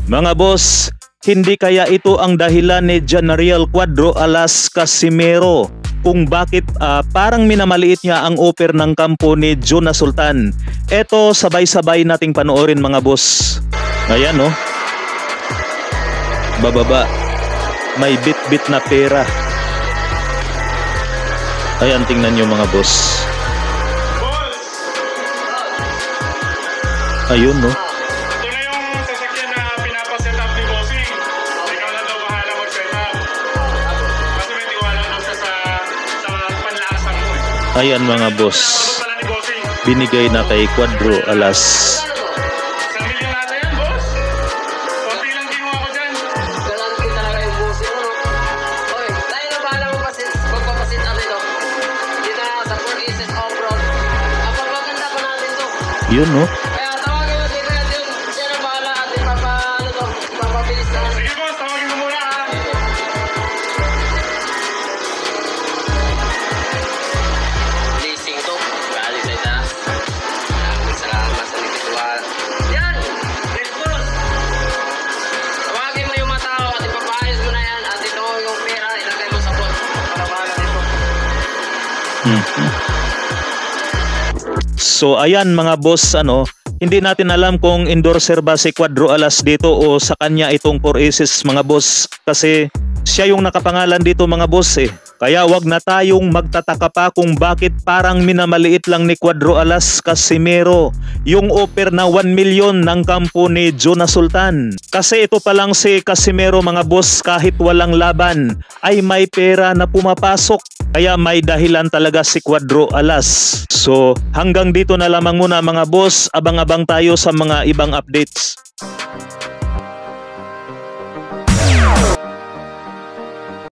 Mga boss, hindi kaya ito ang dahilan ni Janariel Cuadro alas Casimero kung bakit parang minamaliit niya ang offer ng kampo ni Jonas Sultan. Eto, sabay-sabay nating panoorin mga boss. Ayan oh. Bababa. May bit-bit na pera. Ayan, tingnan nyo mga boss. Ayun no. Ito na yung sasakyan na pinapaset up ni Bossing. Ikaw na daw bahala mag-set up. Kasi may tiwala daw siya sa panlasang mo. Ayan mga boss. Abot pala ni Bossing. Binigay na kay Cuadro alas. 1 million nata yan, boss. Konti lang din mo ako dyan. Galante talaga yung Bossing, ano? Oy, tayo na bahala magpapasit up ito. Dito na sa 4 Aces Off-Road. Ang pagpaganda pa natin to. Yun no. Kaya tawagin mo dito yun. Siya na bahala at ipapabilis na. Sige, boss. Tawagin mo muna, ha? Leasing to. Galing sa itaas. Maraming salamat sa nagtitiwala. Yan! Next boss! Tawagin mo yung mga tao at ipapaayos mo na yan at ito yung pera ilagay mo sa bot. Para bahala dito. So ayan mga boss, hindi natin alam kung endorser ba si Cuadro alas dito o sa kanya itong 4 Aces mga boss, kasi siya yung nakapangalan dito mga boss eh. Kaya wag na tayong magtataka pa kung bakit parang minamaliit lang ni Cuadro alas Casimero yung offer na 1 million ng kampo ni Jonas Sultan. Kasi ito pa lang si Casimero mga boss, kahit walang laban ay may pera na pumapasok. Kaya may dahilan talaga si Cuadro alas. So hanggang dito na lamang muna mga boss, abang-abang tayo sa mga ibang updates.